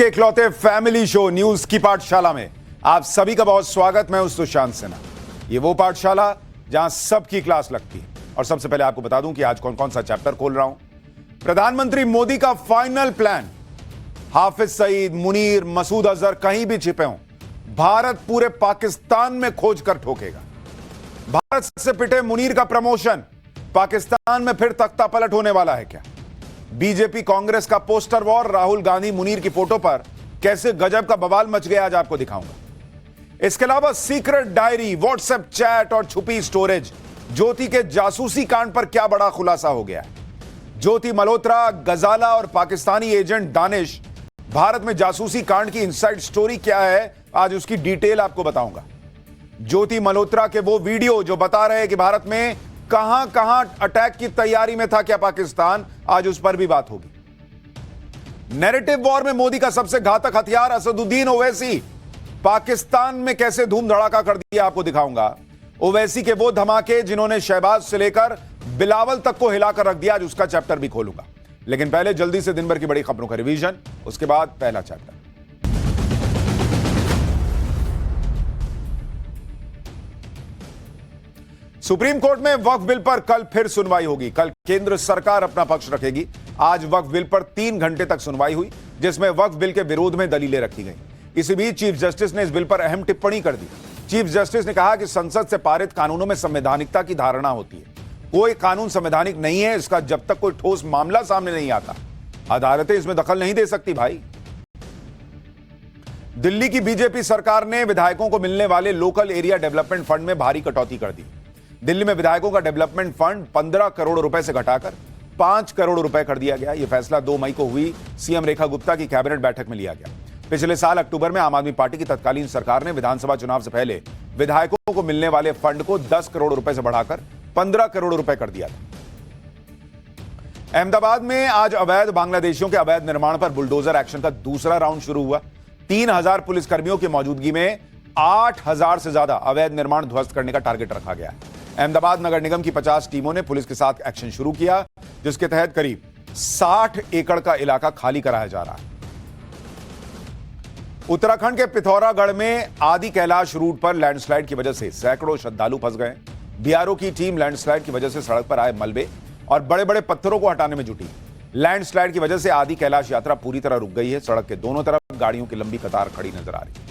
के इकलौते family show news की पाठशाला में आप सभी का बहुत स्वागत। मैं हूं सुशांत सिन्हा। ये वो पाठशाला जहां सबकी क्लास लगती है। और सबसे पहले आपको बता दूं कि आज कौन कौन सा चैप्टर खोल रहा हूं। प्रधानमंत्री मोदी का फाइनल प्लान, हाफिज सईद, मुनीर, मसूद अजहर कहीं भी छिपे हों, भारत पूरे पाकिस्तान में खोज कर ठोकेगा। भारत से पिटे मुनीर का प्रमोशन, पाकिस्तान में फिर तख्ता पलट होने वाला है क्या? बीजेपी कांग्रेस का पोस्टर वॉर, राहुल गांधी मुनीर की फोटो पर कैसे गजब का बवाल मच गया, आज आपको दिखाऊंगा। इसके अलावा सीक्रेट डायरी, व्हाट्सएप चैट और छुपी स्टोरेज, ज्योति के जासूसी कांड पर क्या बड़ा खुलासा हो गया है। ज्योति मल्होत्रा, गजाला और पाकिस्तानी एजेंट दानिश, भारत में जासूसी कांड की इनसाइड स्टोरी क्या है, आज उसकी डिटेल आपको बताऊंगा। ज्योति मल्होत्रा के वो वीडियो जो बता रहे हैं कि भारत में कहां कहां अटैक की तैयारी में था क्या पाकिस्तान, आज उस पर भी बात होगी। नैरेटिव वॉर में मोदी का सबसे घातक हथियार असदुद्दीन ओवैसी, पाकिस्तान में कैसे धूम धड़ाका कर दिया आपको दिखाऊंगा। ओवैसी के वो धमाके जिन्होंने शहबाज से लेकर बिलावल तक को हिलाकर रख दिया, आज उसका चैप्टर भी खोलूंगा। लेकिन पहले जल्दी से दिन भर की बड़ी खबरों का रिवीजन, उसके बाद पहला चैप्टर। सुप्रीम कोर्ट में वक्फ बिल पर कल फिर सुनवाई होगी। कल केंद्र सरकार अपना पक्ष रखेगी। आज वक्फ बिल पर 3 घंटे तक सुनवाई हुई, जिसमें वक्फ बिल के विरोध में दलीलें रखी गई। इसी बीच चीफ जस्टिस ने इस बिल पर अहम टिप्पणी कर दी। चीफ जस्टिस ने कहा कि संसद से पारित कानूनों में संवैधानिकता की धारणा होती है। कोई कानून संवैधानिक नहीं है इसका जब तक कोई ठोस मामला सामने नहीं आता। अदालतें इसमें दखल नहीं दे सकती भाई। दिल्ली की बीजेपी सरकार ने विधायकों को मिलने वाले लोकल एरिया डेवलपमेंट फंड में भारी कटौती कर दी। दिल्ली में विधायकों का डेवलपमेंट फंड 15 करोड़ रुपए से घटाकर 5 करोड़ रुपए कर दिया गया। यह फैसला 2 मई को हुई सीएम रेखा गुप्ता की कैबिनेट बैठक में लिया गया। पिछले साल अक्टूबर में आम आदमी पार्टी की तत्कालीन सरकार ने विधानसभा चुनाव से पहले विधायकों को मिलने वाले फंड को 10 करोड़ रुपए से बढ़ाकर 15 करोड़ रुपए कर दिया था। अहमदाबाद में आज अवैध बांग्लादेशियों के अवैध निर्माण पर बुलडोजर एक्शन का दूसरा राउंड शुरू हुआ। 3000 पुलिसकर्मियों की मौजूदगी में 8000 से ज्यादा अवैध निर्माण ध्वस्त करने का टारगेट रखा गया है। अहमदाबाद नगर निगम की 50 टीमों ने पुलिस के साथ एक्शन शुरू किया, जिसके तहत करीब 60 एकड़ का इलाका खाली कराया जा रहा है। उत्तराखंड के पिथौरागढ़ में आदि कैलाश रूट पर लैंडस्लाइड की वजह से सैकड़ों श्रद्धालु फंस गए। बीआरओ की टीम लैंडस्लाइड की वजह से सड़क पर आए मलबे और बड़े बड़े पत्थरों को हटाने में जुटी। लैंडस्लाइड की वजह से आदि कैलाश यात्रा पूरी तरह रुक गई है। सड़क के दोनों तरफ गाड़ियों की लंबी कतार खड़ी नजर आ रही है।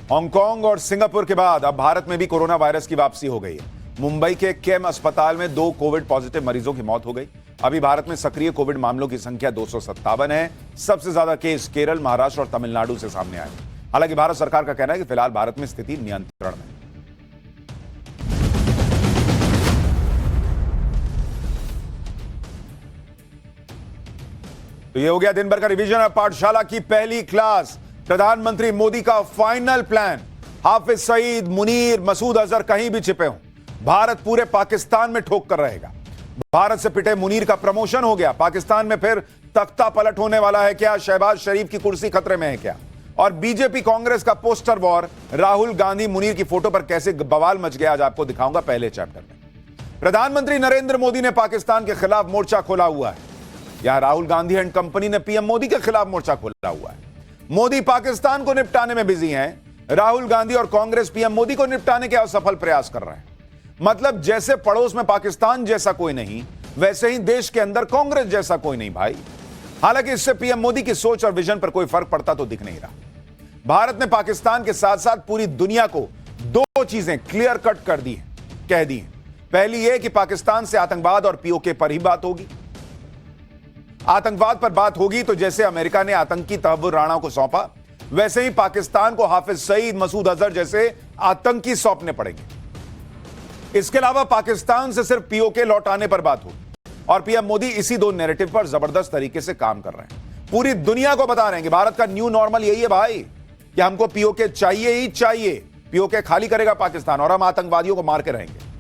हांगकांग और सिंगापुर के बाद अब भारत में भी कोरोना वायरस की वापसी हो गई है। मुंबई के केम अस्पताल में 2 कोविड पॉजिटिव मरीजों की मौत हो गई। अभी भारत में सक्रिय कोविड मामलों की संख्या 257 है। सबसे ज्यादा केस केरल, महाराष्ट्र और तमिलनाडु से सामने आए। हालांकि भारत सरकार का कहना है कि फिलहाल भारत में स्थिति नियंत्रण में। तो ये हो गया दिन भर का रिवीजन और पाठशाला की पहली क्लास। प्रधानमंत्री मोदी का फाइनल प्लान, हाफिज सईद, मुनीर, मसूद अजहर कहीं भी छिपे हों, भारत पूरे पाकिस्तान में ठोक कर रहेगा। भारत से पिटे मुनीर का प्रमोशन हो गया, पाकिस्तान में फिर तख्ता पलट होने वाला है क्या? शहबाज शरीफ की कुर्सी खतरे में है क्या? और बीजेपी कांग्रेस का पोस्टर वॉर, राहुल गांधी मुनीर की फोटो पर कैसे बवाल मच गया, आज आपको दिखाऊंगा पहले चैप्टर में। प्रधानमंत्री नरेंद्र मोदी ने पाकिस्तान के खिलाफ मोर्चा खोला हुआ है। यहां राहुल गांधी एंड कंपनी ने पीएम मोदी के खिलाफ मोर्चा खोला हुआ है। मोदी पाकिस्तान को निपटाने में बिजी हैं, राहुल गांधी और कांग्रेस पीएम मोदी को निपटाने के असफल प्रयास कर रहे हैं। मतलब जैसे पड़ोस में पाकिस्तान जैसा कोई नहीं, वैसे ही देश के अंदर कांग्रेस जैसा कोई नहीं भाई। हालांकि इससे पीएम मोदी की सोच और विजन पर कोई फर्क पड़ता तो दिख नहीं रहा। भारत ने पाकिस्तान के साथ साथ पूरी दुनिया को 2 चीजें क्लियर कट कर दी है, कह दी है। पहली यह कि पाकिस्तान से आतंकवाद और पीओके पर ही बात होगी। आतंकवाद पर बात होगी तो जैसे अमेरिका ने आतंकी तहव्वुर राणा को सौंपा, वैसे ही पाकिस्तान को हाफिज सईद, मसूद अजहर जैसे आतंकी सौंपने पड़ेंगे। इसके अलावा पाकिस्तान से सिर्फ पीओके लौटाने पर बात होगी। और पीएम मोदी इसी 2 नैरेटिव पर जबरदस्त तरीके से काम कर रहे हैं। पूरी दुनिया को बता रहे हैं कि भारत का न्यू नॉर्मल यही है भाई, कि हमको पीओके चाहिए ही चाहिए। पीओके खाली करेगा पाकिस्तान और हम आतंकवादियों को मार के रहेंगे।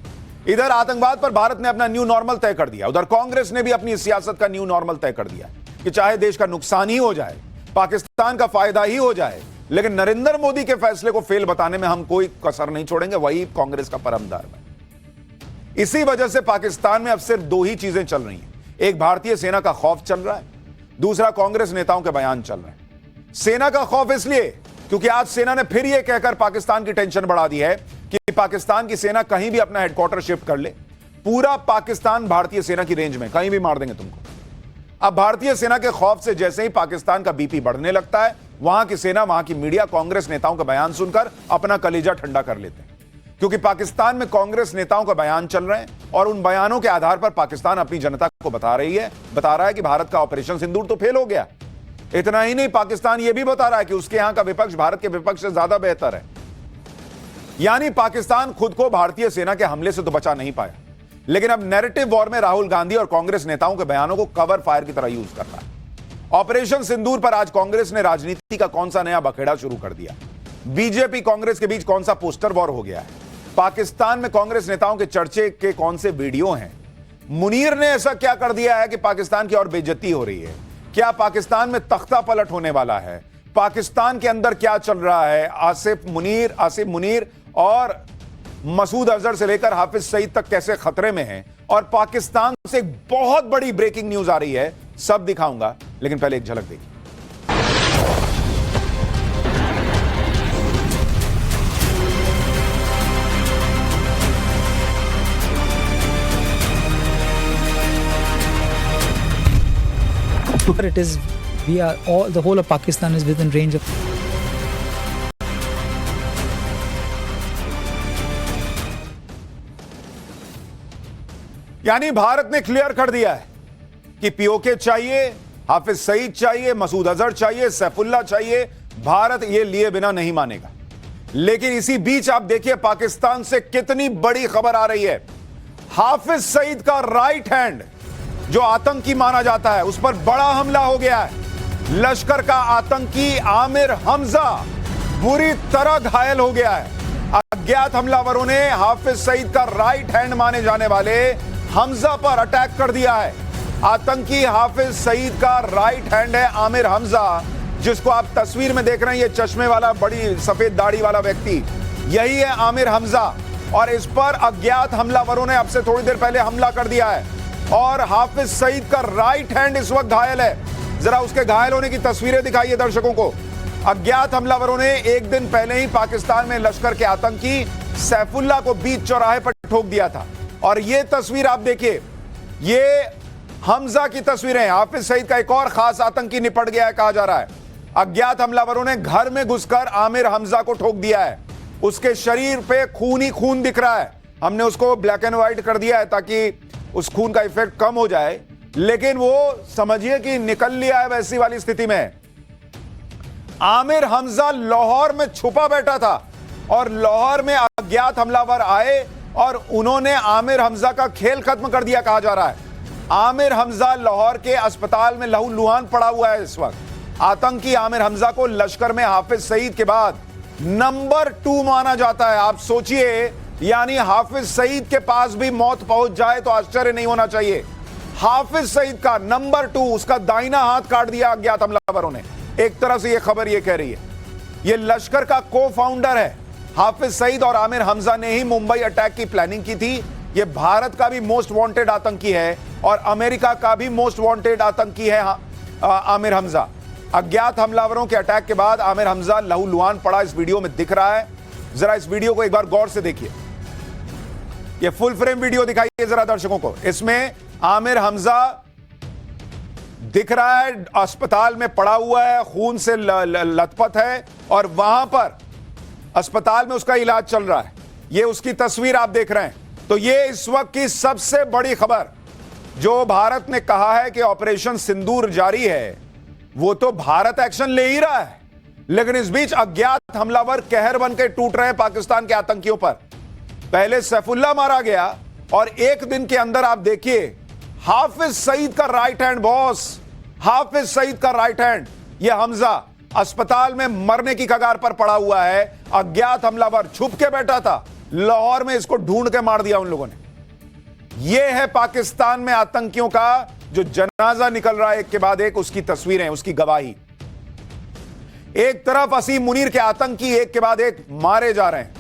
इधर आतंकवाद पर भारत ने अपना न्यू नॉर्मल तय कर दिया, उधर कांग्रेस ने भी अपनी सियासत का न्यू नॉर्मल तय कर दिया कि चाहे देश का नुकसान ही हो जाए, पाकिस्तान का फायदा ही हो जाए, लेकिन नरेंद्र मोदी के फैसले को फेल बताने में हम कोई कसर नहीं छोड़ेंगे। वही कांग्रेस का परम धर्म है। इसी वजह से पाकिस्तान में अब सिर्फ 2 ही चीजें चल रही हैं। एक, भारतीय सेना का खौफ चल रहा है। दूसरा, कांग्रेस नेताओं के बयान चल रहे हैं। सेना का खौफ इसलिए क्योंकि आज सेना ने फिर यह कहकर पाकिस्तान की टेंशन बढ़ा दी है कि पाकिस्तान की सेना कहीं भी अपना हेडक्वार्टर शिफ्ट कर ले, पूरा पाकिस्तान भारतीय सेना की रेंज में, कहीं भी मार देंगे तुमको। अब भारतीय सेना के खौफ से जैसे ही पाकिस्तान का बीपी बढ़ने लगता है, वहां की सेना, वहां की मीडिया कांग्रेस नेताओं का बयान सुनकर अपना कलेजा ठंडा कर लेते हैं, क्योंकि पाकिस्तान में कांग्रेस नेताओं का बयान चल रहे हैं और उन बयानों के आधार पर पाकिस्तान अपनी जनता को बता रहा है कि भारत का ऑपरेशन सिंदूर तो फेल हो गया। इतना ही नहीं, पाकिस्तान यह भी बता रहा है कि उसके यहां का विपक्ष भारत के विपक्ष से ज्यादा बेहतर है। यानी पाकिस्तान खुद को भारतीय सेना के हमले से तो बचा नहीं पाया, लेकिन अब नैरेटिव वॉर में राहुल गांधी और कांग्रेस नेताओं के बयानों को कवर फायर की तरह यूज कर रहा है। ऑपरेशन सिंदूर पर आज कांग्रेस ने राजनीति का कौन सा नया बखेड़ा शुरू कर दिया? बीजेपी कांग्रेस के बीच कौन सा पोस्टर वॉर हो गया है? पाकिस्तान में कांग्रेस नेताओं के चर्चे के कौन से वीडियो हैं? मुनीर ने ऐसा क्या कर दिया है कि पाकिस्तान की और बेइज्जती हो रही है? क्या पाकिस्तान में तख्ता पलट होने वाला है? पाकिस्तान के अंदर क्या चल रहा है? आसिफ मुनीर और मसूद अजहर से लेकर हाफिज सईद तक कैसे खतरे में हैं? और पाकिस्तान से एक बहुत बड़ी ब्रेकिंग न्यूज आ रही है, सब दिखाऊंगा, लेकिन पहले एक झलक देखिए। It is, we are all, the whole of Pakistan is within range of. यानी भारत ने क्लियर कर दिया है कि पीओके चाहिए, हाफिज सईद चाहिए, मसूद अजहर चाहिए, सैफुल्लाह चाहिए, भारत ये लिए बिना नहीं मानेगा। लेकिन इसी बीच आप देखिए पाकिस्तान से कितनी बड़ी खबर आ रही है। हाफिज सईद का राइट हैंड जो आतंकी माना जाता है, उस पर बड़ा हमला हो गया है। लश्कर का आतंकी आमिर हमजा बुरी तरह घायल हो गया है। अज्ञात हमलावरों ने हाफिज सईद का राइट हैंड माने जाने वाले हमजा पर अटैक कर दिया है। आतंकी हाफिज सईद का राइट हैंड है आमिर हमजा, जिसको आप तस्वीर में देख रहे हैं, ये चश्मे वाला, बड़ी सफेद दाढ़ी वाला व्यक्ति, यही है आमिर हमजा। और इस पर अज्ञात हमलावरों ने अब से थोड़ी देर पहले हमला कर दिया है और हाफिज सईद का राइट हैंड इस वक्त घायल है। जरा उसके घायल होने की तस्वीरें दिखाइए दर्शकों को। अज्ञात हमलावरों ने एक दिन पहले ही पाकिस्तान में लश्कर के आतंकी सैफुल्लाह को बीच चौराहे पर ठोक दिया था। और ये तस्वीर आप देखिए, ये हमजा की तस्वीरें। हाफिज सईद का एक और खास आतंकी निपट गया है, कहा जा रहा है। अज्ञात हमलावरों ने घर में घुसकर आमिर हमजा को ठोक दिया है। उसके शरीर पे खून ही खून दिख रहा है। हमने उसको ब्लैक एंड व्हाइट कर दिया है ताकि उस खून का इफेक्ट कम हो जाए, लेकिन वो समझिए कि निकल लिया है वैसी वाली स्थिति में। आमिर हमजा लाहौर में छुपा बैठा था और लाहौर में अज्ञात हमलावर आए और उन्होंने आमिर हमजा का खेल खत्म कर दिया, कहा जा रहा है। आमिर हमजा लाहौर के अस्पताल में लहूलुहान पड़ा हुआ है इस वक्त। आतंकी आमिर हमजा को लश्कर में हाफिज सईद के बाद नंबर 2 माना जाता है। आप सोचिए, यानी हाफिज सईद के पास भी मौत पहुंच जाए तो आश्चर्य नहीं होना चाहिए। हाफिज सईद का नंबर 2, उसका दाहिना हाथ काट दिया अज्ञात हमलावरों ने। एक तरह से यह खबर यह कह रही है, यह लश्कर का को फाउंडर है। हाफिज सईद और आमिर हमजा ने ही मुंबई अटैक की प्लानिंग की थी। यह भारत का भी मोस्ट वांटेड आतंकी है और अमेरिका का भी मोस्ट वांटेड आतंकी है आमिर हमजा। अज्ञात हमलावरों के अटैक के बाद आमिर हमजा लहूलुहान पड़ा, इस वीडियो में दिख रहा है। जरा इस वीडियो को एक बार गौर से देखिए। ये फुल फ्रेम वीडियो दिखाइए जरा दर्शकों को। इसमें आमिर हमजा दिख रहा है, अस्पताल में पड़ा हुआ है, खून से लथपथ है और वहां पर अस्पताल में उसका इलाज चल रहा है। ये उसकी तस्वीर आप देख रहे हैं। तो ये इस वक्त की सबसे बड़ी खबर, जो भारत ने कहा है कि ऑपरेशन सिंदूर जारी है, वो तो भारत एक्शन ले ही रहा है, लेकिन इस बीच अज्ञात हमलावर कहर बन के टूट रहे हैं पाकिस्तान के आतंकियों पर। पहले सैफुल्लाह मारा गया और एक दिन के अंदर आप देखिए हाफिज सईद का right hand, boss Hafiz Saeed का राइट हैंड, यह हमजा अस्पताल में मरने की कगार पर पड़ा हुआ है। अज्ञात हमलावर छुप के बैठा था लाहौर में, इसको ढूंढ के मार दिया उन लोगों ने। यह है पाकिस्तान में आतंकियों का जो जनाजा निकल रहा है एक के बाद एक, उसकी तस्वीरें, उसकी गवाही। एक तरफ असीम मुनीर के आतंकी एक के बाद एक मारे जा रहे हैं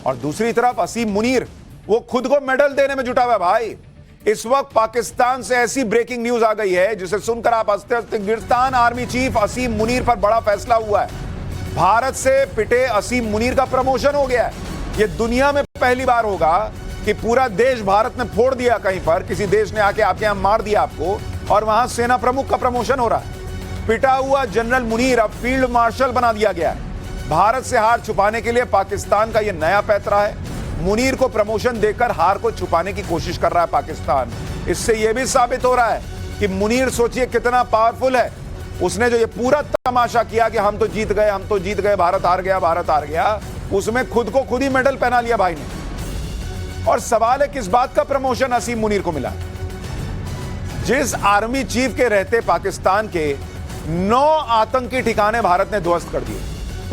और दूसरी तरफ असीम मुनीर वो खुद को मेडल देने में जुटा हुआ है। भाई, इस वक्त पाकिस्तान से ऐसी ब्रेकिंग न्यूज आ गई है जिसे सुनकर आप हंसते हंसते गिरफ्तार आर्मी चीफ असीम मुनीर पर बड़ा फैसला हुआ है। भारत से पिटे असीम मुनीर का प्रमोशन हो गया है। यह दुनिया में पहली बार होगा कि पूरा देश भारत ने फोड़ दिया, कहीं पर किसी देश ने आके आपके यहां मार दिया आपको, और वहां सेना प्रमुख का प्रमोशन हो रहा है। पिटा हुआ जनरल मुनीर अब फील्ड मार्शल बना दिया गया है। भारत से हार छुपाने के लिए पाकिस्तान का यह नया पैतरा है। मुनीर को प्रमोशन देकर हार को छुपाने की कोशिश कर रहा है पाकिस्तान। इससे यह भी साबित हो रहा है कि मुनीर सोचिए कितना पावरफुल है। उसने जो ये पूरा तमाशा किया कि हम तो जीत गए, भारत हार गया, उसमें खुद को खुद ही मेडल पहना लिया भाई ने। और सवाल है किस बात का प्रमोशन असीम मुनीर को मिला? जिस आर्मी चीफ के रहते पाकिस्तान के 9 आतंकी ठिकाने भारत ने ध्वस्त कर दिए,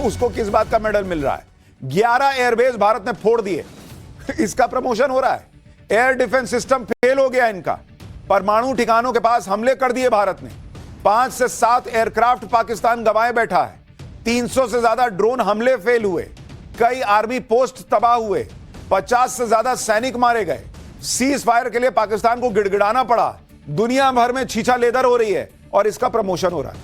उसको किस बात का मेडल मिल रहा है? 11 एयरबेस भारत ने फोड़ दिए, इसका प्रमोशन हो रहा है। एयर डिफेंस सिस्टम फेल हो गया इनका। परमाणु ठिकानों के पास हमले कर दिए भारत ने। 5 से 7 एयरक्राफ्ट पाकिस्तान गंवाए बैठा है। 300 से ज्यादा ड्रोन हमले फेल हुए। कई आर्मी पोस्ट तबाह हुए। 50 से ज्यादा सैनिक मारे गए। सीज फायर के लिए पाकिस्तान को गिड़गिड़ाना पड़ा। दुनिया भर में छीछा लेदर हो रही है और इसका प्रमोशन हो रहा है।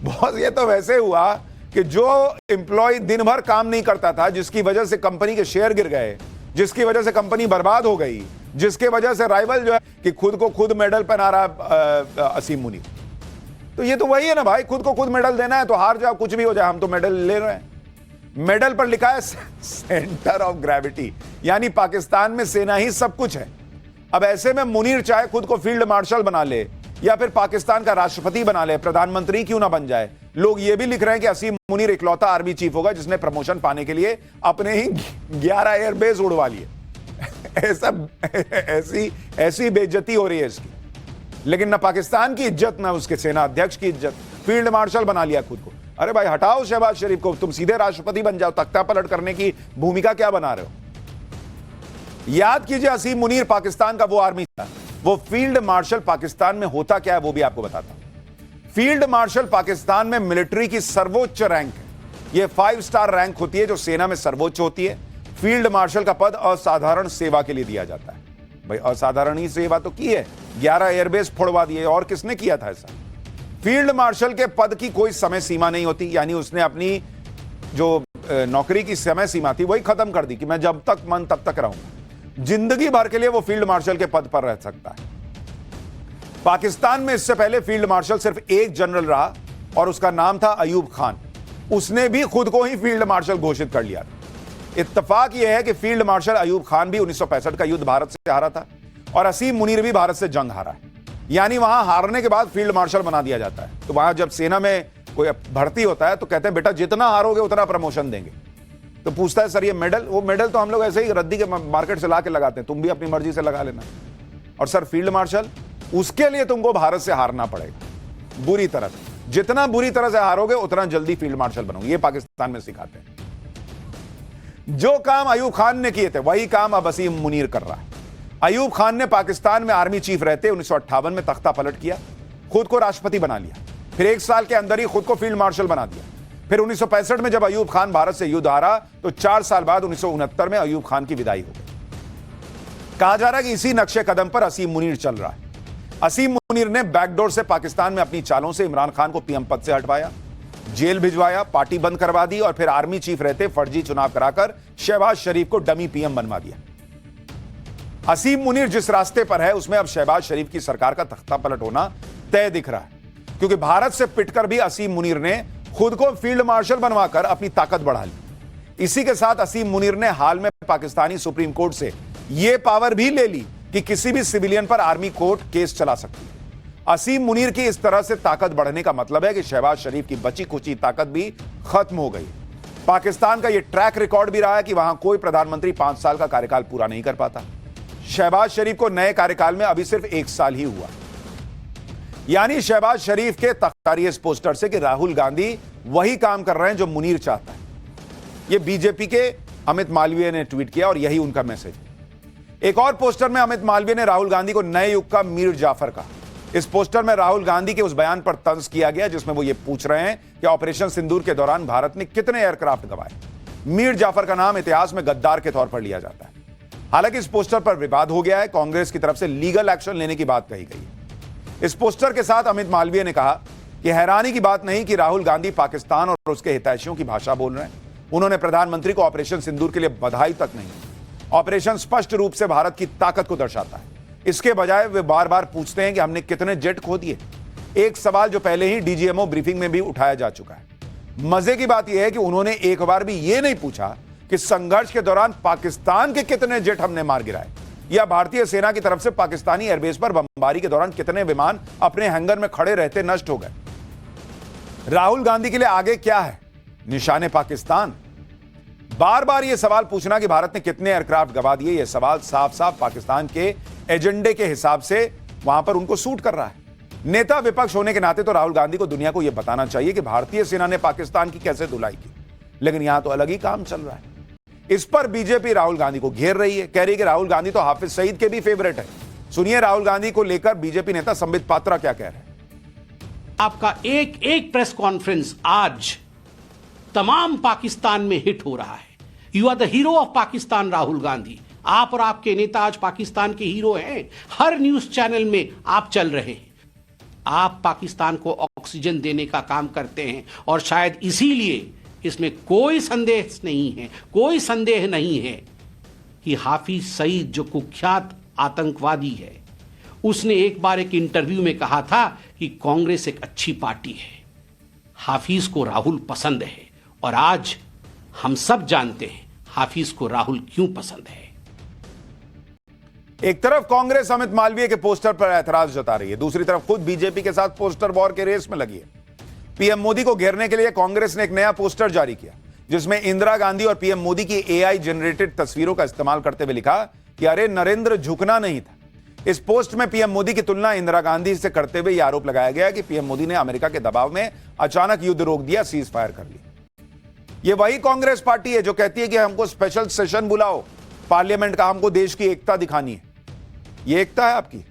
बहुत ये तो वैसे हुआ कि जो एम्प्लॉय दिन भर काम नहीं करता था, जिसकी वजह से कंपनी के शेयर गिर गए, जिसकी वजह से कंपनी बर्बाद हो गई, जिसके वजह से राइवल जो है कि खुद को खुद मेडल पहना रहा असीम मुनीर। तो ये तो वही है ना भाई, खुद को खुद मेडल देना है तो हार जाओ, कुछ भी हो जाए, हम तो मेडल ले रहे हैं। मेडल पर लिखा है सेंटर ऑफ ग्रेविटी, यानी पाकिस्तान में सेना ही सब कुछ है। अब ऐसे में मुनीर चाहे खुद को फील्ड मार्शल बना ले या फिर पाकिस्तान का राष्ट्रपति बना ले, प्रधानमंत्री क्यों ना बन जाए, लोग ये भी लिख रहे हैं कि असीम मुनीर इकलौता आर्मी चीफ होगा जिसने प्रमोशन पाने के लिए अपने ही 11 एयरबेस उड़वा लिए। ऐसी बेइज्जती हो रही है इसकी। लेकिन ना पाकिस्तान की इज्जत, ना उसके सेना अध्यक्ष की इज्जत। फील्ड मार्शल बना लिया खुद को। अरे भाई हटाओ शहबाज शरीफ को, तुम सीधे राष्ट्रपति बन जाओ। तख्ता पलट करने की भूमिका क्या बना रहे हो? याद कीजिए, असीम मुनीर पाकिस्तान का वो आर्मी था। वो फील्ड मार्शल पाकिस्तान में होता क्या है वो भी आपको बताता हूं। फील्ड मार्शल पाकिस्तान में मिलिट्री की सर्वोच्च रैंक है। यह 5 स्टार रैंक होती है जो सेना में सर्वोच्च होती है। फील्ड मार्शल का पद असाधारण सेवा के लिए दिया जाता है। भाई असाधारण ही सेवा तो की है, 11 एयरबेस फोड़वा दिए, और किसने किया था ऐसा? फील्ड मार्शल के पद की कोई समय सीमा नहीं होती, यानी उसने अपनी जो नौकरी की समय सीमा थी वही खत्म कर दी कि मैं जब तक मन तब तक रहूंगा। जिंदगी भर के लिए वो फील्ड मार्शल के पद पर रह सकता है। पाकिस्तान में इससे पहले फील्ड मार्शल सिर्फ एक जनरल रहा और उसका नाम था अयूब खान। उसने भी खुद को ही फील्ड मार्शल घोषित कर लिया। इत्तेफाक यह है कि फील्ड मार्शल अयूब खान भी 1965 का युद्ध भारत से हारा था और असीम मुनीर भी भारत से जंग हारा है। यानी वहां हारने के बाद फील्ड मार्शल बना दिया जाता है। तो वहां जब सेना में कोई भर्ती होता है तो कहते हैं बेटा जितना हारोगे उतना प्रमोशन देंगे। तो पूछता है सर ये मेडल? वो मेडल तो हम लोग ऐसे ही रद्दी के मार्केट से ला के लगाते हैं, तुम भी अपनी मर्जी से लगा लेना। और सर फील्ड मार्शल, उसके लिए तुमको भारत से हारना पड़ेगा बुरी तरह से। जितना बुरी तरह से हारोगे उतना जल्दी फील्ड मार्शल बनोगे। ये पाकिस्तान में सिखाते हैं। जो काम अयूब खान ने किए थे वही काम अब असीम मुनीर कर रहा है। अयूब खान ने पाकिस्तान में आर्मी चीफ रहते 1958 में तख्ता पलट किया, खुद को राष्ट्रपति बना लिया, फिर 1 साल के अंदर ही खुद को फील्ड मार्शल बना दिया। फिर 1965 में जब अयूब खान भारत से युद्ध हारा तो 4 साल बाद 1969 में अयूब खान की विदाई हो गई। कहा जा रहा है कि इसी नक्शे कदम पर असीम मुनीर चल रहा है। असीम मुनीर ने बैकडोर से पाकिस्तान में अपनी चालों से इमरान खान को पीएम पद से हटवाया, जेल भिजवाया, पार्टी बंद करवा दी और फिर आर्मी चीफ रहते फर्जी चुनाव कराकर शहबाज शरीफ को डमी पीएम बनवा दिया। असीम मुनीर जिस रास्ते पर है उसमें अब शहबाज शरीफ की सरकार का तख्ता पलट होना तय दिख रहा है, क्योंकि भारत से पिटकर भी असीम मुनीर ने खुद को फील्ड मार्शल बनवाकर अपनी ताकत बढ़ा ली। इसी के साथ असीम मुनीर ने हाल में पाकिस्तानी सुप्रीम कोर्ट से यह पावर भी ले ली कि किसी भी सिविलियन पर आर्मी कोर्ट केस चला सकती है। असीम मुनीर की इस तरह से ताकत बढ़ने का मतलब है कि शहबाज शरीफ की बची कुची ताकत भी खत्म हो गई। पाकिस्तान का यह ट्रैक रिकॉर्ड भी रहा है कि वहां कोई प्रधानमंत्री 5 साल का कार्यकाल पूरा नहीं कर पाता। शहबाज शरीफ को नए कार्यकाल में अभी सिर्फ 1 साल ही हुआ। यानी शहबाज शरीफ के तख्तारी इस पोस्टर से कि राहुल गांधी वही काम कर रहे हैं जो मुनीर चाहता है। यह बीजेपी के अमित मालवीय ने ट्वीट किया और यही उनका मैसेज है। एक और पोस्टर में अमित मालवीय ने राहुल गांधी को नए युग का मीर जाफर कहा। इस पोस्टर में राहुल गांधी के उस बयान पर तंज किया गया जिसमें वो ये पूछ रहे हैं कि ऑपरेशन सिंदूर के दौरान भारत ने कितने एयरक्राफ्ट गंवाए। मीर जाफर का नाम इतिहास में गद्दार के तौर पर लिया जाता है। हालांकि इस पोस्टर पर विवाद हो गया है, कांग्रेस की तरफ से लीगल एक्शन लेने की बात कही गई है। इस पोस्टर के साथ अमित मालवीय ने कहा कि हैरानी की बात नहीं कि राहुल गांधी पाकिस्तान और उसके हितैषियों की भाषा बोल रहे हैं। उन्होंने प्रधानमंत्री को ऑपरेशन सिंदूर के लिए बधाई तक नहीं। ऑपरेशन स्पष्ट रूप से भारत की ताकत को दर्शाता है। इसके बजाय वे बार बार पूछते हैं कि हमने कितने जेट खो दिए, एक सवाल जो पहले ही डीजीएमओ ब्रीफिंग में भी उठाया जा चुका है। मजे की बात यह है कि उन्होंने एक बार भी यह नहीं पूछा कि संघर्ष के दौरान पाकिस्तान के कितने जेट हमने मार गिराए, या भारतीय सेना की तरफ से पाकिस्तानी एयरबेस पर बमबारी के दौरान कितने विमान अपने हैंगर में खड़े रहते नष्ट हो गए। राहुल गांधी के लिए आगे क्या है? निशाने पाकिस्तान। बार बार यह सवाल पूछना कि भारत ने कितने एयरक्राफ्ट गवा दिए, यह सवाल साफ साफ पाकिस्तान के एजेंडे के हिसाब से वहां पर उनको सूट कर रहा है। नेता विपक्ष होने के नाते तो राहुल गांधी को दुनिया को यह बताना चाहिए कि भारतीय सेना ने पाकिस्तान की कैसे धुलाई की, लेकिन यहां तो अलग ही काम चल रहा है। इस पर बीजेपी राहुल गांधी को घेर रही है, कह रही है कि राहुल गांधी तो हाफिज सईद के भी फेवरेट है। सुनिए राहुल गांधी को लेकर बीजेपी नेता संबित पात्रा क्या कह रहे हैं। आपका एक एक प्रेस कॉन्फ्रेंस आज तमाम पाकिस्तान में हिट हो रहा है। You are the hero of Pakistan Rahul Gandhi. आप और आपके नेता आज पाकिस्तान के हीरो हैं। हर न्यूज चैनल में आप चल रहे हैं। आप पाकिस्तान को ऑक्सीजन देने का काम करते हैं और शायद इसीलिए इसमें कोई संदेह नहीं है कि हाफिज सईद जो कुख्यात आतंकवादी है, उसने एक बार एक इंटरव्यू में कहा था कि कांग्रेस एक अच्छी पार्टी है, हाफिज को राहुल पसंद है। और आज हम सब जानते हैं हाफिज को राहुल क्यों पसंद है। एक तरफ कांग्रेस अमित मालवीय के पोस्टर पर ऐतराज जता रही है, दूसरी तरफ खुद बीजेपी के साथ पोस्टर वॉर के रेस में लगी है। पीएम मोदी को घेरने के लिए कांग्रेस ने एक नया पोस्टर जारी किया, जिसमें इंदिरा गांधी और पीएम मोदी की एआई जनरेटेड तस्वीरों का इस्तेमाल करते हुए लिखा कि अरे नरेंद्र झुकना नहीं था। इस पोस्ट में पीएम मोदी की तुलना इंदिरा गांधी से करते हुए यह आरोप लगाया गया कि पीएम मोदी ने अमेरिका के दबाव में अचानक युद्ध रोक दिया, सीज फायर कर लिया। यह वही कांग्रेस पार्टी है जो कहती है कि हमको स्पेशल सेशन बुलाओ पार्लियामेंट का, हमको देश की एकता दिखानी है। ये एकता है आपकी,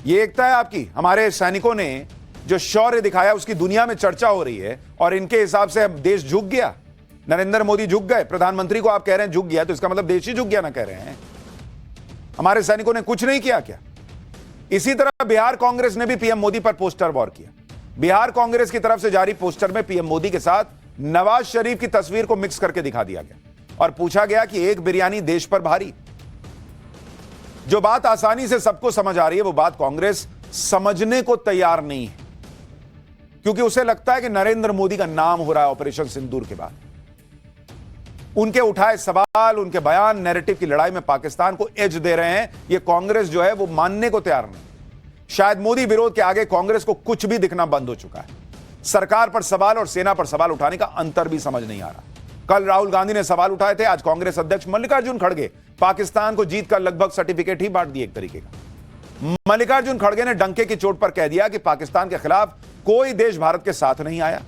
ये एकता है आपकी। हमारे सैनिकों ने जो शौर्य दिखाया उसकी दुनिया में चर्चा हो रही है और इनके हिसाब से देश झुक गया, नरेंद्र मोदी झुक गए। प्रधानमंत्री को आप कह रहे हैं झुक गया, तो इसका मतलब देश ही झुक गया ना कह रहे हैं। हमारे सैनिकों ने कुछ नहीं किया क्या? इसी तरह बिहार कांग्रेस ने भी पीएम मोदी पर पोस्टर वॉर किया। बिहार कांग्रेस की तरफ से जारी पोस्टर में पीएम मोदी के साथ नवाज शरीफ की तस्वीर को मिक्स करके दिखा दिया गया और पूछा गया कि एक बिरयानी देश पर भारी। जो बात आसानी से सबको समझ आ रही है, वो बात कांग्रेस समझने को तैयार नहीं है, क्योंकि उसे लगता है कि नरेंद्र मोदी का नाम हो रहा है ऑपरेशन सिंदूर के बाद। उनके उठाए सवाल, उनके बयान नैरेटिव की लड़ाई में पाकिस्तान को एज दे रहे हैं। यह कांग्रेस जो है वो मानने को तैयार नहीं। शायद मोदी विरोध के आगे कांग्रेस को कुछ भी दिखना बंद हो चुका है। सरकार पर सवाल और सेना पर सवाल उठाने का अंतर भी समझ नहीं आ रहा। कल राहुल गांधी ने सवाल उठाए थे, आज कांग्रेस अध्यक्ष मल्लिकार्जुन खड़गे पाकिस्तान को जीत का लगभग सर्टिफिकेट ही बांट दिए एक तरीके का। मल्लिकार्जुन खड़गे ने डंके की चोट पर कह दिया कि पाकिस्तान के खिलाफ कोई देश भारत के साथ नहीं आया।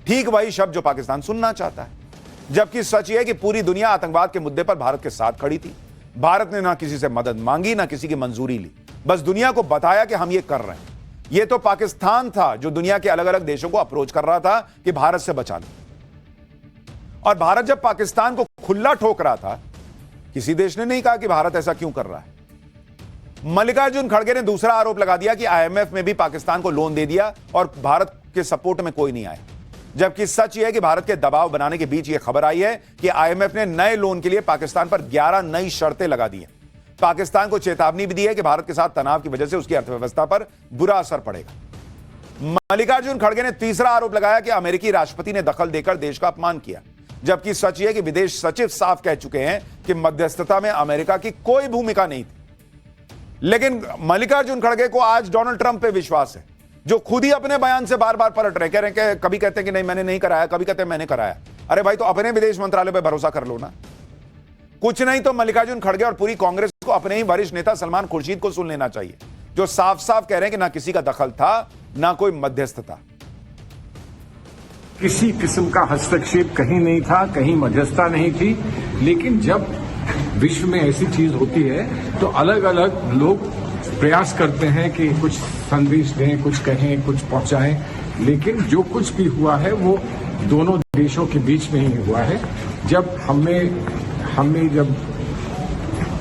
ठीक वही शब्द जो पाकिस्तान सुनना चाहता है, जबकि सच यह है कि पूरी दुनिया आतंकवाद के मुद्दे पर भारत के साथ खड़ी थी। भारत ने ना किसी से मदद मांगी, ना किसी की मंजूरी ली, बस दुनिया को बताया कि हम ये कर रहे हैं। यह तो पाकिस्तान था जो दुनिया के अलग अलग देशों को अप्रोच कर रहा था कि भारत से बचा लो। और भारत जब पाकिस्तान को खुला ठोक रहा था, किसी देश ने नहीं कहा कि भारत ऐसा क्यों कर रहा है। मल्लिकार्जुन खड़गे ने दूसरा आरोप लगा दिया कि आईएमएफ में भी पाकिस्तान को लोन दे दिया और भारत के सपोर्ट में कोई नहीं आया, जबकि सच यह है कि भारत के दबाव बनाने के बीच यह खबर आई है कि आईएमएफ ने नए लोन के लिए पाकिस्तान पर 11 नई शर्तें लगा दी हैं। पाकिस्तान को चेतावनी भी दी है कि भारत के साथ तनाव की वजह से उसकी अर्थव्यवस्था पर बुरा असर पड़ेगा। मल्लिकार्जुन खड़गे ने तीसरा आरोप लगाया कि अमेरिकी राष्ट्रपति ने दखल देकर देश का अपमान किया, जबकि सच यह है कि विदेश सचिव साफ कह चुके हैं कि मध्यस्थता में अमेरिका की कोई भूमिका नहीं थी। लेकिन मल्लिकार्जुन खड़गे को आज डोनाल्ड ट्रंप पे विश्वास है, जो खुद ही अपने बयान से बार बार पलट रहे, कह रहे हैं कि कभी कहते हैं कि नहीं मैंने नहीं कराया, कभी कहते हैं मैंने कराया। अरे भाई, तो अपने विदेश मंत्रालय पे भरोसा कर लो ना। कुछ नहीं तो मल्लिकार्जुन खड़गे और पूरी कांग्रेस को अपने ही वरिष्ठ नेता सलमान खुर्शीद को सुन लेना चाहिए, जो साफ साफ कह रहे हैं कि ना किसी का दखल था, ना कोई मध्यस्थता। किसी किस्म का हस्तक्षेप कहीं नहीं था, कहीं मध्यस्थता नहीं थी। लेकिन जब विश्व में ऐसी चीज होती है तो अलग अलग लोग प्रयास करते हैं कि कुछ संदेश दें, कुछ कहें, कुछ पहुंचाएं। लेकिन जो कुछ भी हुआ है वो दोनों देशों के बीच में ही हुआ है। जब हमने जब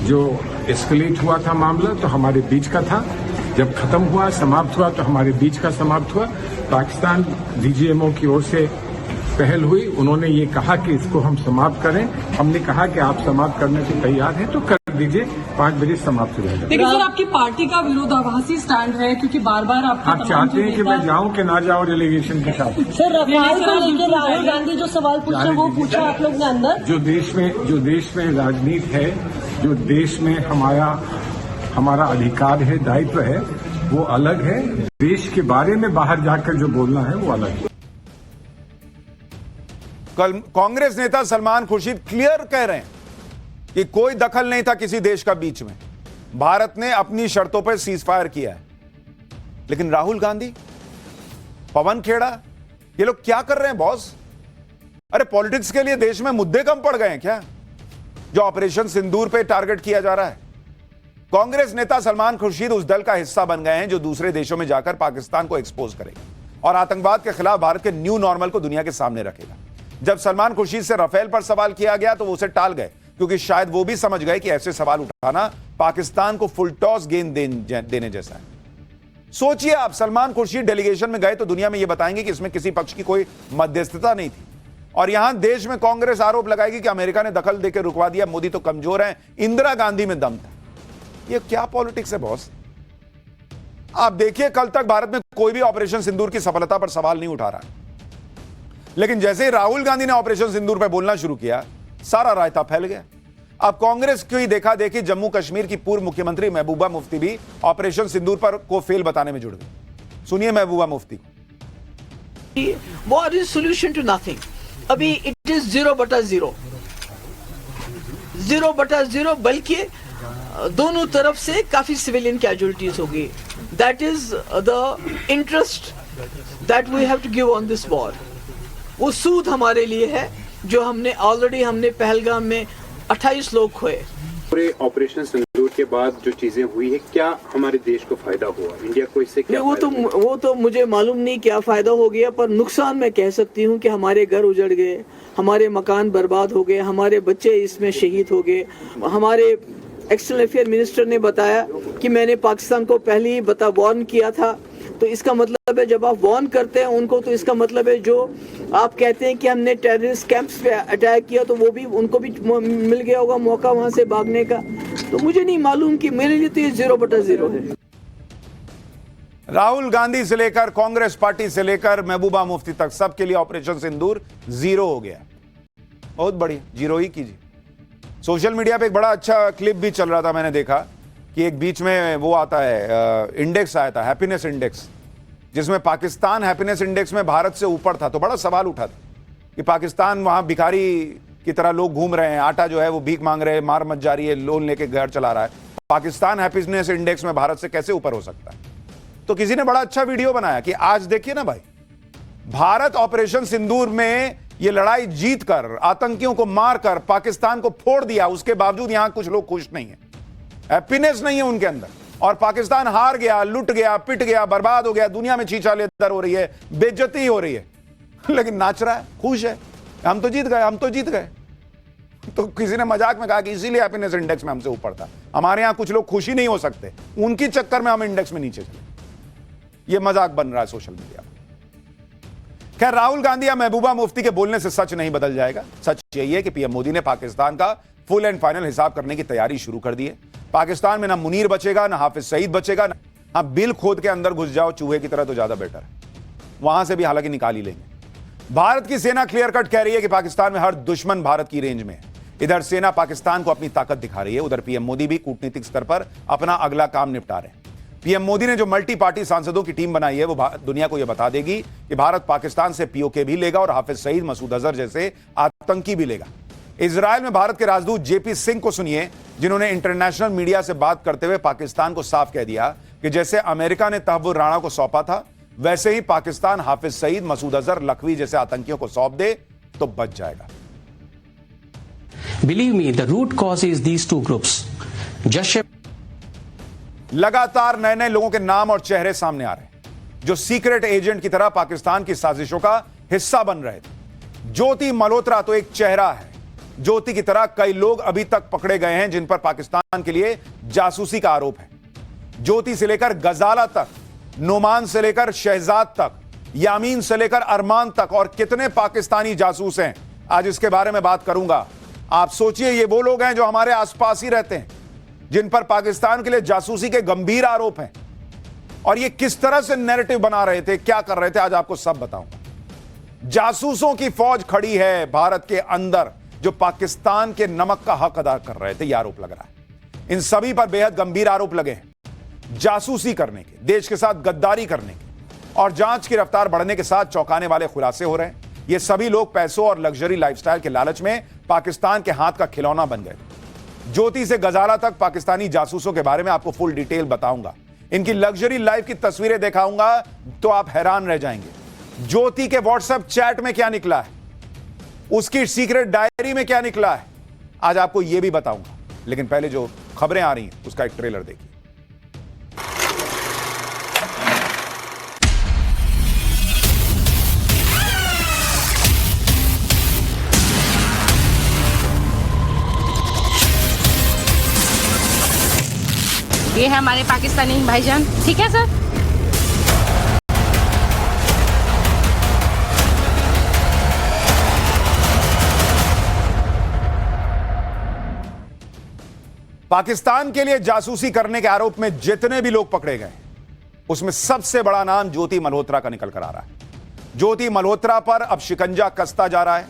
जो एस्केलेट हुआ था मामला तो हमारे बीच का था, जब खत्म हुआ समाप्त हुआ तो हमारे बीच का समाप्त हुआ। पाकिस्तान डीजीएमओ की ओर से पहल हुई, उन्होंने ये कहा कि इसको हम समाप्त करें। हमने कहा कि आप समाप्त करने को तैयार हैं तो कर दीजिए, 5 बजे समाप्त हो जाएगा। लेकिन सर आपकी पार्टी का विरोधाभासी स्टैंड है क्योंकि बार बार आप चाहते हैं कि मैं जाऊं कि ना जाऊं डेलीगेशन के साथ? सर रफाल को लेकर राहुल गांधी जो सवाल पूछे वो पूछा आप लोग ने अंदर। जो देश में राजनीति है, जो देश में हमारा अधिकार है, दायित्व है, वो अलग है। देश के बारे में बाहर जाकर जो बोलना है वो अलग है। कल कांग्रेस नेता सलमान खुर्शीद क्लियर कह रहे हैं कि कोई दखल नहीं था किसी देश का बीच में, भारत ने अपनी शर्तों पर सीज फायर किया है। लेकिन राहुल गांधी, पवन खेड़ा, ये लोग क्या कर रहे हैं बॉस? अरे पॉलिटिक्स के लिए देश में मुद्दे कम पड़ गए हैं क्या जो ऑपरेशन सिंदूर पे टारगेट किया जा रहा है? कांग्रेस नेता सलमान खुर्शीद उस दल का हिस्सा बन गए हैं जो दूसरे देशों में जाकर पाकिस्तान को एक्सपोज करेगा और आतंकवाद के खिलाफ भारत के न्यू नॉर्मल को दुनिया के सामने रखेगा। जब सलमान खुर्शीद से राफेल पर सवाल किया गया तो वो उसे टाल गए क्योंकि शायद वो भी समझ गए कि ऐसे सवाल उठाना पाकिस्तान को फुल टॉस गेंद देने जैसा है। सोचिए आप, सलमान खुर्शीद डेलीगेशन में गए तो दुनिया में ये बताएंगे कि इसमें किसी पक्ष की कोई मध्यस्थता नहीं थी, और यहां देश में कांग्रेस आरोप लगाएगी कि अमेरिका ने दखल देकर रुकवा दिया, मोदी तो कमजोर है, इंदिरा गांधी में दम था। ये क्या पॉलिटिक्स है बॉस? आप देखिए, कल तक भारत में कोई भी ऑपरेशन सिंदूर की सफलता पर सवाल नहीं उठा रहा, लेकिन जैसे ही राहुल गांधी ने ऑपरेशन सिंदूर पर बोलना शुरू किया, सारा रायता फैल गया। अब कांग्रेस की देखा देखी जम्मू कश्मीर की पूर्व मुख्यमंत्री महबूबा मुफ्ती भी ऑपरेशन सिंदूर पर को फेल बताने में जुड़ गई। सुनिए Mehbooba Mufti. War is solution to nothing. अभी इट इज 0/0, 0/0, बल्कि दोनों तरफ से काफी सिविलियन कैजुअलिटीज होगी। That is the interest that we have to give on this war. वो सूद हमारे लिए है जो हमने पहलगाम में 28 लोग खोए। पूरे ऑपरेशन सिंदूर के बाद जो चीजें हुई है, क्या हमारे देश को फायदा हुआ, इंडिया को इससे क्या? वो तो मुझे मालूम नहीं क्या फायदा हो गया, पर नुकसान मैं कह सकती हूँ कि हमारे घर उजड़ गए, हमारे मकान बर्बाद हो गए, हमारे बच्चे इसमें शहीद हो गए। हमारे एक्सटर्नल अफेयर मिनिस्टर ने बताया कि मैंने पाकिस्तान को पहले ही वार्न किया था। तो इसका मतलब है जब आप वार्न करते हैं उनको, तो इसका मतलब है जो आप कहते हैं कि हमने टेररिस्ट कैंप्स पे अटैक किया तो वो भी उनको भी मिल गया होगा मौका वहां से भागने का। तो मुझे नहीं मालूम, कि मेरे लिए तो ये 0/0 है। राहुल गांधी से लेकर कांग्रेस पार्टी से लेकर महबूबा मुफ्ती तक सबके लिए ऑपरेशन सिंदूर 0 हो गया। बहुत बढ़िया, 0 ही कीजिए। सोशल मीडिया पे एक बड़ा अच्छा क्लिप भी चल रहा था, मैंने देखा कि एक बीच में वो आता है, इंडेक्स आया था, हैप्पीनेस इंडेक्स, जिसमें पाकिस्तान हैप्पीनेस इंडेक्स में भारत से ऊपर था। तो बड़ा सवाल उठा था कि पाकिस्तान, वहां भिखारी की तरह लोग घूम रहे हैं, आटा जो है वो भीख मांग रहे हैं, मार मच जा रही है, लोन लेके घर चला रहा है, पाकिस्तान हैप्पीनेस इंडेक्स में भारत से कैसे ऊपर हो सकता है? तो किसी ने बड़ा अच्छा वीडियो बनाया कि आज देखिए ना भाई, भारत ऑपरेशन सिंदूर में ये लड़ाई जीतकर, आतंकियों को मारकर पाकिस्तान को फोड़ दिया, उसके बावजूद यहां कुछ लोग खुश नहीं है, हैप्पीनेस नहीं है उनके अंदर, और पाकिस्तान हार गया, लुट गया, पिट गया, बर्बाद हो गया, दुनिया में छीछा लेदर हो रही है, बेइज्जती हो रही है, लेकिन नाच रहा है, खुश है, हम तो जीत गए, हम तो जीत गए। तो किसी ने मजाक में कहा कि इसीलिए हैप्पीनेस इंडेक्स में हमसे ऊपर था, हमारे यहां कुछ लोग खुशी नहीं हो सकते, उनकी चक्कर में हम इंडेक्स में नीचे चले। यह मजाक बन रहा है सोशल मीडिया पर। खैर, राहुल गांधी या महबूबा मुफ्ती के बोलने से सच नहीं बदल जाएगा। सच यही है कि पीएम मोदी ने पाकिस्तान का फुल एंड फाइनल हिसाब करने की तैयारी शुरू कर दी है। पाकिस्तान में ना मुनीर बचेगा, ना हाफिज सईद बचेगा। हाँ, बिल खोद के अंदर घुस जाओ चूहे की तरह तो ज्यादा बेटर है, वहां से भी हालांकि निकाल ही लेंगे। भारत की सेना क्लियर कट कह रही है कि पाकिस्तान में हर दुश्मन भारत की रेंज में है। इधर सेना पाकिस्तान को अपनी ताकत दिखा रही है, उधर पीएम मोदी भी कूटनीतिक स्तर पर अपना अगला काम निपटा रहे हैं। पीएम मोदी ने जो मल्टी पार्टी सांसदों की टीम बनाई है, वो दुनिया को यह बता देगी कि भारत पाकिस्तान से पीओके भी लेगा और हाफिज सईद, मसूद अजहर जैसे आतंकी भी लेगा। इजरायल में भारत के राजदूत जेपी सिंह को सुनिए, जिन्होंने इंटरनेशनल मीडिया से बात करते हुए पाकिस्तान को साफ कह दिया कि जैसे अमेरिका ने तहव्वुर राणा को सौंपा था, वैसे ही पाकिस्तान हाफिज सईद, मसूद अजहर, लखवी जैसे आतंकियों को सौंप दे तो बच जाएगा। Believe me, the root cause is these two groups. लगातार नए नए लोगों के नाम और चेहरे सामने आ रहे हैं जो सीक्रेट एजेंट की तरह पाकिस्तान की साजिशों का हिस्सा बन रहे थे। ज्योति मल्होत्रा तो एक चेहरा है, ज्योति की तरह कई लोग अभी तक पकड़े गए हैं जिन पर पाकिस्तान के लिए जासूसी का आरोप है। ज्योति से लेकर गजाला तक, नोमान से लेकर शहजाद तक, यामीन से लेकर अरमान तक, और कितने पाकिस्तानी जासूस हैं, आज इसके बारे में बात करूंगा। आप सोचिए, ये वो लोग हैं जो हमारे आसपास ही रहते हैं, जिन पर पाकिस्तान के लिए जासूसी के गंभीर आरोप हैं, और ये किस तरह से नैरेटिव बना रहे थे, क्या कर रहे थे, आज आपको सब बताऊंगा। जासूसों की फौज खड़ी है भारत के अंदर जो पाकिस्तान के नमक का हक अदा कर रहे थे, यह आरोप लग रहा है। इन सभी पर बेहद गंभीर आरोप लगे हैं, जासूसी करने के, देश के साथ गद्दारी करने के, और जांच की रफ्तार बढ़ने के साथ चौंकाने वाले खुलासे हो रहे हैं। ये सभी लोग पैसों और लग्जरी लाइफस्टाइल के लालच में पाकिस्तान के हाथ का खिलौना बन गए। ज्योति से गजाला तक पाकिस्तानी जासूसों के बारे में आपको फुल डिटेल बताऊंगा, इनकी लग्जरी लाइफ की तस्वीरें दिखाऊंगा तो आप हैरान रह जाएंगे। ज्योति के व्हाट्सएप चैट में क्या निकला है, उसकी सीक्रेट डायरी में क्या निकला है, आज आपको यह भी बताऊंगा। लेकिन पहले जो खबरें आ रही हैं उसका एक ट्रेलर देखिए। ये है हमारे पाकिस्तानी भाईजान, ठीक है सर। पाकिस्तान के लिए जासूसी करने के आरोप में जितने भी लोग पकड़े गए उसमें सबसे बड़ा नाम ज्योति मल्होत्रा का निकल कर आ रहा है। ज्योति मल्होत्रा पर अब शिकंजा कसता जा रहा है।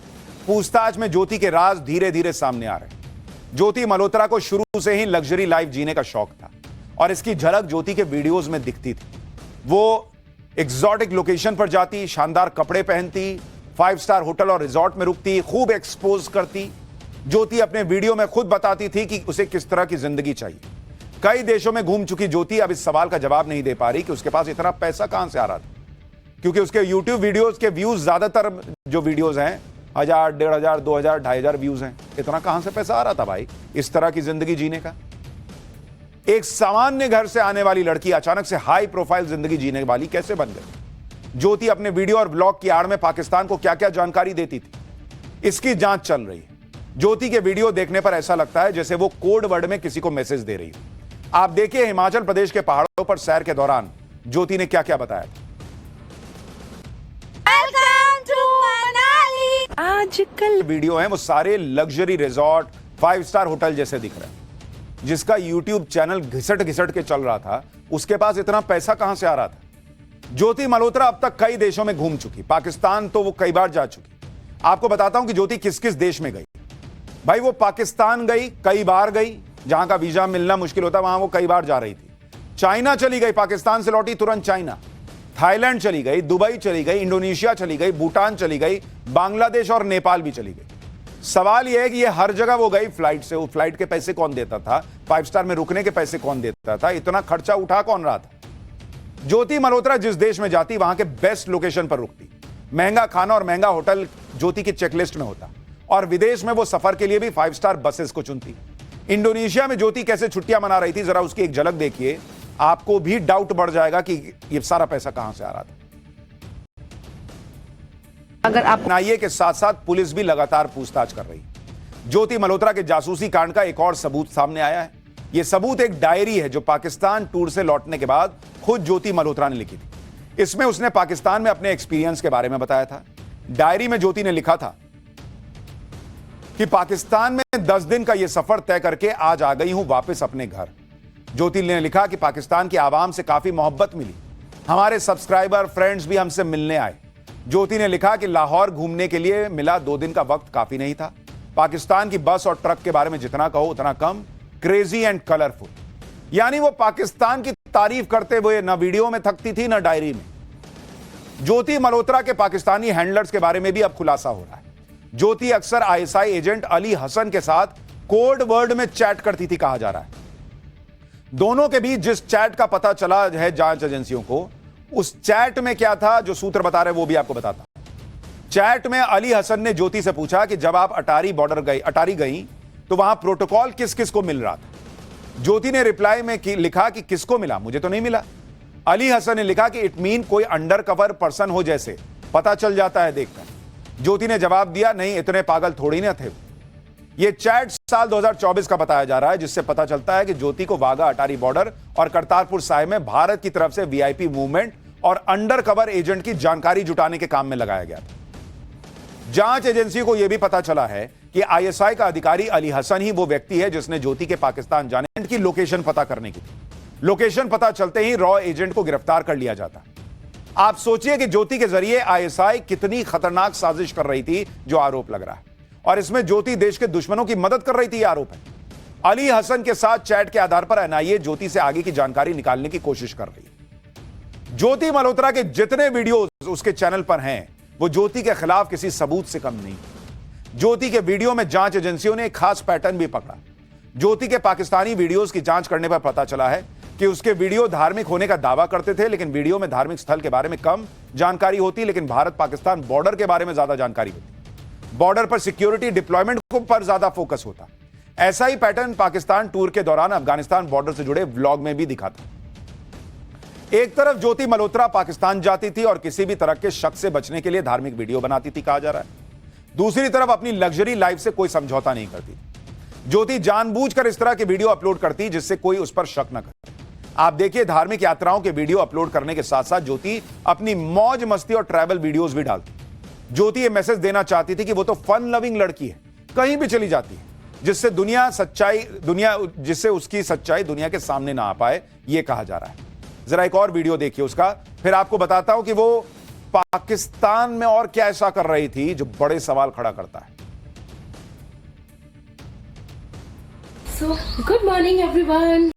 पूछताछ में ज्योति के राज धीरे धीरे सामने आ रहे हैं। ज्योति मल्होत्रा को शुरू से ही लग्जरी लाइफ जीने का शौक था और इसकी झलक ज्योति के वीडियोस में दिखती थी। वो एक्सोटिक लोकेशन पर जाती, शानदार कपड़े पहनती, 5 स्टार होटल और रिजॉर्ट में रुकती, खूब एक्सपोज करती। ज्योति अपने वीडियो में खुद बताती थी कि उसे किस तरह की जिंदगी चाहिए। कई देशों में घूम चुकी ज्योति अब इस सवाल का जवाब नहीं दे पा रही कि उसके पास इतना पैसा कहां से आ रहा था, क्योंकि उसके YouTube वीडियोस के व्यूज, ज्यादातर जो वीडियोस हैं 1000, 1500, 2000, 2500 व्यूज हैं। इतना कहां से पैसा आ रहा था भाई इस तरह की जिंदगी जीने का। एक सामान्य घर से आने वाली लड़की अचानक से हाई प्रोफाइल जिंदगी जीने वाली कैसे बन गई। ज्योति अपने वीडियो और ब्लॉग की आड़ में पाकिस्तान को क्या क्या जानकारी देती थी, इसकी जांच चल रही है। ज्योति के वीडियो देखने पर ऐसा लगता है जैसे वो कोड वर्ड में किसी को मैसेज दे रही है। आप देखिए हिमाचल प्रदेश के पहाड़ों पर सैर के दौरान ज्योति ने क्या क्या बताया था। आजकल वीडियो हैं वो सारे लग्जरी रिजॉर्ट, 5 स्टार होटल जैसे दिख रहे हैं। जिसका YouTube चैनल घिसट घिसट के चल रहा था, उसके पास इतना पैसा कहां से आ रहा था। ज्योति मल्होत्रा अब तक कई देशों में घूम चुकी, पाकिस्तान तो वो कई बार जा चुकी। आपको बताता हूं कि ज्योति किस किस देश में गई। भाई वो पाकिस्तान गई, कई बार गई, जहां का वीजा मिलना मुश्किल होता वहां वो कई बार जा रही थी। चाइना चली गई, पाकिस्तान से लौटी तुरंत चाइना। थाईलैंड चली गई, दुबई चली गई, इंडोनेशिया चली गई, भूटान चली गई, बांग्लादेश और नेपाल भी चली गई। सवाल यह है कि ये हर जगह वो गई फ्लाइट से। वो फ्लाइट के पैसे कौन देता था, 5 स्टार में रुकने के पैसे कौन देता था, इतना खर्चा उठा कौन रहा था। ज्योति मल्होत्रा जिस देश में जाती वहां के बेस्ट लोकेशन पर रुकती, महंगा खाना और महंगा होटल ज्योति की चेकलिस्ट में होता, और विदेश में वो सफर के लिए भी 5 स्टार बसेस को चुनती। इंडोनेशिया में ज्योति कैसे छुट्टियां मना रही थी, जरा उसकी एक झलक देखिए, आपको भी डाउट बढ़ जाएगा कि ये सारा पैसा कहां से आ रहा था। अगर आप एनआईए के साथ साथ पुलिस भी लगातार पूछताछ कर रही है। ज्योति मल्होत्रा के जासूसी कांड का एक और सबूत सामने आया है। यह सबूत एक डायरी है जो पाकिस्तान टूर से लौटने के बाद खुद ज्योति मल्होत्रा ने लिखी थी। इसमें उसने पाकिस्तान में अपने एक्सपीरियंस के बारे में बताया था। डायरी में ज्योति ने लिखा था कि पाकिस्तान में 10 दिन का यह सफर तय करके आज आ गई हूं वापस अपने घर। ज्योति ने लिखा कि पाकिस्तान की आवाम से काफी मोहब्बत मिली, हमारे सब्सक्राइबर फ्रेंड्स भी हमसे मिलने आए। ज्योति ने लिखा कि लाहौर घूमने के लिए मिला 2 दिन का वक्त काफी नहीं था। पाकिस्तान की बस और ट्रक के बारे में जितना कहो उतना कम, क्रेजी एंड कलरफुल। यानी वो पाकिस्तान की तारीफ करते हुए ना वीडियो में थकती थी ना डायरी में। ज्योति मल्होत्रा के पाकिस्तानी हैंडलर्स के बारे में भी अब खुलासा हो रहा है। ज्योति अक्सर आईएसआई एजेंट अली हसन के साथ कोड वर्ड में चैट करती थी कहा जा रहा है। दोनों के बीच जिस चैट का पता चला है जांच एजेंसियों को, उस चैट में क्या था जो सूत्र बता रहे वो भी आपको बताता। चैट में अली हसन ने ज्योति से पूछा कि जब आप अटारी गई तो वहां प्रोटोकॉल किस किस को मिल रहा था। ज्योति ने रिप्लाई में लिखा कि किसको मिला, मुझे तो नहीं मिला। अली हसन ने लिखा कि इट मीन कोई अंडर कवर पर्सन हो जैसे, पता चल जाता है देखकर। ज्योति ने जवाब दिया, नहीं इतने पागल थोड़ी ना थे। यह चैट साल 2024 का बताया जा रहा है, जिससे पता चलता है कि ज्योति को वाघा अटारी बॉर्डर और करतारपुर साहिब में भारत की तरफ से वीआईपी मूवमेंट और अंडर कवर एजेंट की जानकारी जुटाने के काम में लगाया गया था। जांच एजेंसी को यह भी पता चला है कि आईएसआई का अधिकारी अली हसन ही वो व्यक्ति है जिसने ज्योति के पाकिस्तान जाने की लोकेशन पता करने की थी। लोकेशन पता चलते ही रॉ एजेंट को गिरफ्तार कर लिया जाता। आप सोचिए कि ज्योति के जरिए आईएसआई कितनी खतरनाक साजिश कर रही थी, जो आरोप लग रहा है, और इसमें ज्योति देश के दुश्मनों की मदद कर रही थी, यह आरोप है। अली हसन के साथ चैट के आधार पर एनआईए ज्योति से आगे की जानकारी निकालने की कोशिश कर रही है। ज्योति मल्होत्रा के जितने वीडियोस उसके चैनल पर हैं, वो ज्योति के खिलाफ किसी सबूत से कम नहीं। ज्योति के वीडियो में जांच एजेंसियों ने एक खास पैटर्न भी पकड़ा। ज्योति के पाकिस्तानी वीडियोस की जांच करने पर पता चला है कि उसके वीडियो धार्मिक होने का दावा करते थे, लेकिन वीडियो में धार्मिक स्थल के बारे में कम जानकारी होती, लेकिन भारत पाकिस्तान बॉर्डर के बारे में ज्यादा जानकारी होती। बॉर्डर पर सिक्योरिटी डिप्लॉयमेंट पर ज्यादा फोकस होता। ऐसा ही पैटर्न पाकिस्तान टूर के दौरान अफगानिस्तान बॉर्डर से जुड़े व्लॉग में भी दिखा था। एक तरफ ज्योति मल्होत्रा पाकिस्तान जाती थी और किसी भी तरह के शक से बचने के लिए धार्मिक वीडियो बनाती थी, कहा जा रहा है। दूसरी तरफ अपनी लग्जरी लाइफ से कोई समझौता नहीं करती। ज्योति जानबूझकर इस तरह के वीडियो अपलोड करती जिससे कोई उस पर शक न करे। आप देखिए, धार्मिक यात्राओं के वीडियो अपलोड करने के साथ साथ ज्योति अपनी मौज मस्ती और ट्रैवल वीडियोस भी डालती। ज्योति ये मैसेज देना चाहती थी कि वो तो फन लविंग लड़की है, कहीं भी चली जाती है, जिससे उसकी सच्चाई दुनिया के सामने ना आ पाए, यह कहा जा रहा है। जरा एक और वीडियो देखिए उसका, फिर आपको बताता हूं कि वो पाकिस्तान में और क्या ऐसा कर रही थी जो बड़े सवाल खड़ा करता है। So, good morning everyone.